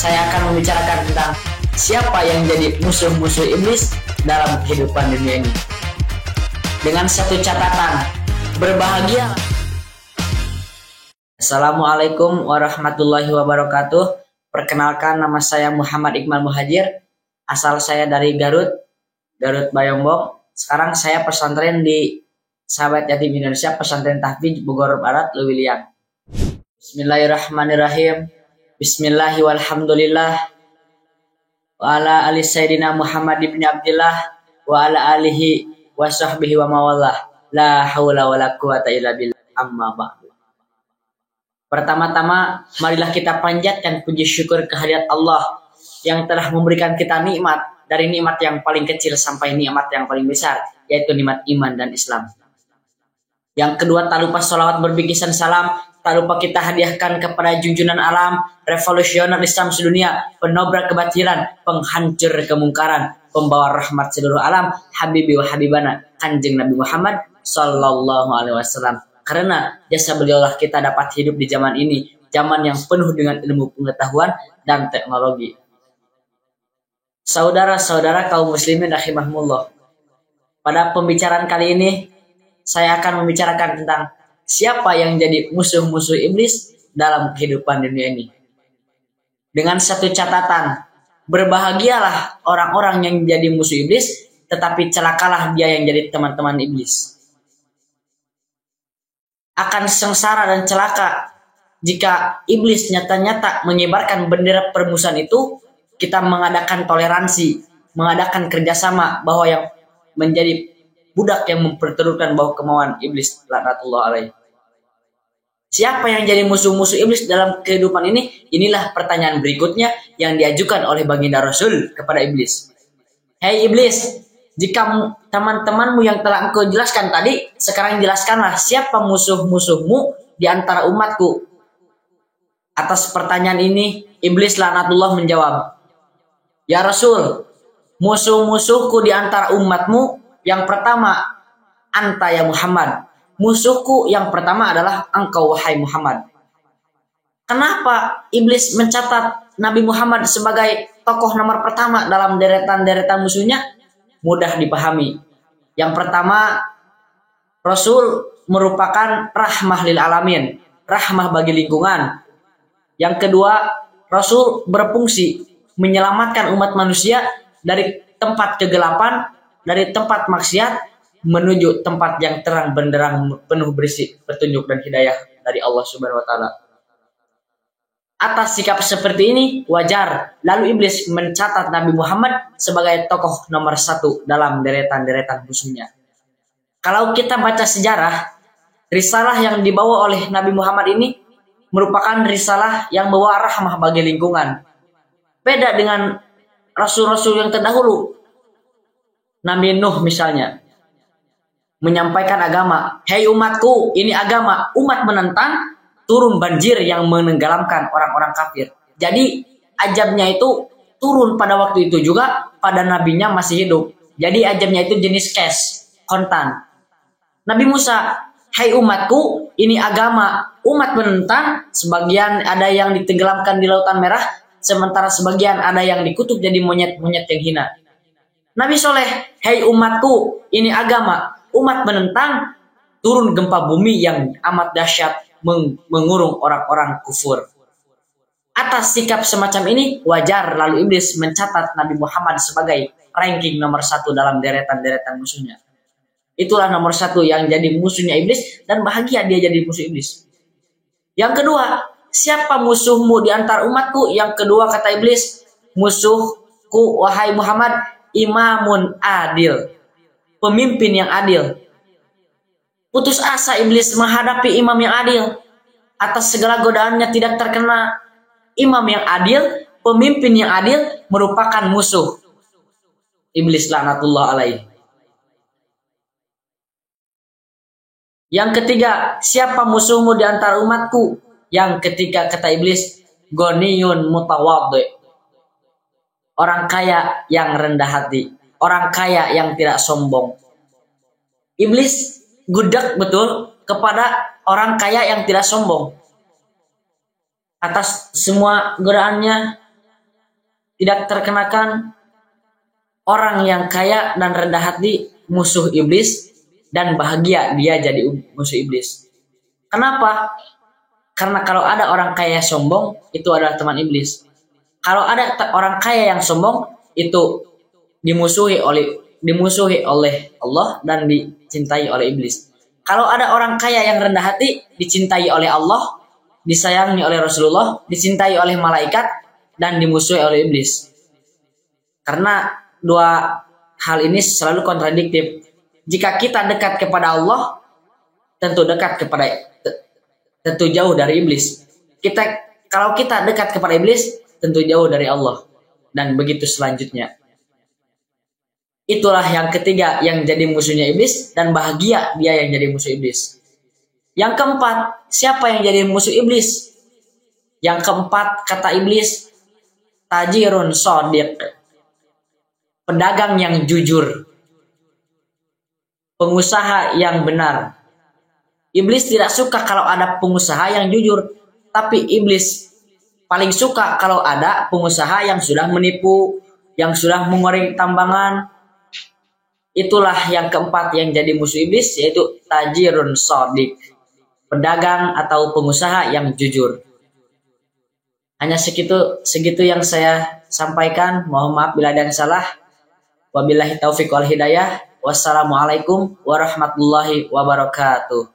saya akan membicarakan tentang siapa yang jadi musuh-musuh iblis dalam kehidupan dunia ini. Dengan satu catatan, berbahagia. Assalamualaikum warahmatullahi wabarakatuh. Perkenalkan, nama saya Muhammad Iqbal Muhajir. Asal saya dari Garut Bayombong. Sekarang saya pesantren di Sahabat Yatim Indonesia, Pesantren Tahfidz Bogor Barat, Lewiliang. Bismillahirrahmanirrahim. Bismillahi walhamdulillah. Wa ala ali sayyidina Muhammad ibn Abdillah wa ala alihi wa sahbihi wa mawallah. La hawla wa la quwata illa billah. Amma ba'du. Pertama-tama, marilah kita panjatkan puji syukur kehadirat Allah yang telah memberikan kita nikmat, dari nikmat yang paling kecil sampai nikmat yang paling besar, yaitu nikmat iman dan Islam. Yang kedua, tak lupa sholawat berbikisan salam, tak lupa kita hadiahkan kepada junjungan alam, revolusioner Islam sedunia, penobrak kebatilan, penghancur kemungkaran, pembawa rahmat seluruh alam, Habibi wa Habibana, Kanjeng Nabi Muhammad Sallallahu Alaihi Wasallam. Karena jasa beliaulah kita dapat hidup di zaman ini, zaman yang penuh dengan ilmu pengetahuan dan teknologi. Saudara-saudara kaum muslimin rahimahumullah, pada pembicaraan kali ini saya akan membicarakan tentang siapa yang jadi musuh-musuh iblis dalam kehidupan dunia ini. Dengan satu catatan, berbahagialah orang-orang yang jadi musuh iblis, tetapi celakalah dia yang jadi teman-teman iblis. Akan sengsara dan celaka jika iblis nyata-nyata menyebarkan bendera permusuhan itu. Kita mengadakan toleransi, mengadakan kerjasama bahwa yang menjadi budak yang memperturutkan bau kemauan iblis laknatullah alaih. Siapa yang jadi musuh-musuh iblis dalam kehidupan ini? Inilah pertanyaan berikutnya yang diajukan oleh baginda Rasul kepada iblis. Hei iblis, jika teman-temanmu yang telah engkau jelaskan tadi, sekarang jelaskanlah siapa musuh-musuhmu di antara umatku. Atas pertanyaan ini, iblis laknatullah menjawab, ya Rasul, musuh-musuhku di antara umatmu, yang pertama, anta ya Muhammad. Musuhku yang pertama adalah engkau wahai Muhammad. Kenapa iblis mencatat Nabi Muhammad sebagai tokoh nomor pertama dalam deretan-deretan musuhnya? Mudah dipahami. Yang pertama, Rasul merupakan rahmah lil alamin, rahmah bagi lingkungan. Yang kedua, Rasul berfungsi menyelamatkan umat manusia dari tempat kegelapan, dari tempat maksiat menuju tempat yang terang benderang penuh berisi petunjuk dan hidayah dari Allah Subhanahu wa taala. Atas sikap seperti ini wajar lalu iblis mencatat Nabi Muhammad sebagai tokoh nomor 1 dalam deretan-deretan musuhnya. Kalau kita baca sejarah, risalah yang dibawa oleh Nabi Muhammad ini merupakan risalah yang membawa rahmah bagi lingkungan. Beda dengan rasul-rasul yang terdahulu. Nabi Nuh misalnya menyampaikan agama. Hei umatku, ini agama. Umat menentang, turun banjir yang menenggelamkan orang-orang kafir. Jadi ajabnya itu turun pada waktu itu juga pada nabinya masih hidup. Jadi ajabnya itu jenis cash, kontan. Nabi Musa, hei umatku, ini agama. Umat menentang, sebagian ada yang ditenggelamkan di Lautan Merah, sementara sebagian ada yang dikutuk jadi monyet-monyet yang hina. Nabi Soleh, hei umatku, ini agama. Umat menentang, turun gempa bumi yang amat dahsyat mengurung orang-orang kufur. Atas sikap semacam ini, wajar lalu iblis mencatat Nabi Muhammad sebagai ranking nomor 1 dalam deretan-deretan musuhnya. Itulah nomor 1 yang jadi musuhnya iblis, dan bahagia dia jadi musuh iblis. Yang kedua, siapa musuhmu di antara umatku? Yang kedua kata iblis, musuhku wahai Muhammad, imamun adil, pemimpin yang adil. Putus asa iblis menghadapi imam yang adil. Atas segala godaannya tidak terkena. Imam yang adil, pemimpin yang adil merupakan musuh iblis laknatullah alaih. Yang ketiga, siapa musuhmu di antara umatku? Yang ketiga kata iblis, Goniyun mutawadhi, orang kaya yang rendah hati, orang kaya yang tidak sombong. Iblis gudak betul kepada orang kaya yang tidak sombong. Atas semua godaannya, tidak terkenakan orang yang kaya dan rendah hati musuh iblis dan bahagia dia jadi musuh iblis. Kenapa? Karena kalau ada orang kaya sombong itu adalah teman iblis. Kalau ada orang kaya yang sombong itu dimusuhi oleh Allah dan dicintai oleh iblis. Kalau ada orang kaya yang rendah hati dicintai oleh Allah, disayangi oleh Rasulullah, dicintai oleh malaikat dan dimusuhi oleh iblis. Karena dua hal ini selalu kontradiktif. Jika kita dekat kepada Allah, tentu jauh dari iblis. Kalau kita dekat kepada iblis, tentu jauh dari Allah. Dan begitu selanjutnya. Itulah yang ketiga yang jadi musuhnya iblis dan bahagia dia yang jadi musuh iblis. Yang keempat, siapa yang jadi musuh iblis? Yang keempat kata iblis, tajirun shodiq. Pedagang yang jujur. Pengusaha yang benar. Iblis tidak suka kalau ada pengusaha yang jujur, tapi iblis paling suka kalau ada pengusaha yang sudah menipu, yang sudah menggoreng tambangan. Itulah yang keempat yang jadi musuh iblis, yaitu tajirun shodiq, pedagang atau pengusaha yang jujur. Hanya segitu yang saya sampaikan. Mohon maaf bila ada yang salah. Wabillahi taufiq wal hidayah. Wassalamualaikum warahmatullahi wabarakatuh.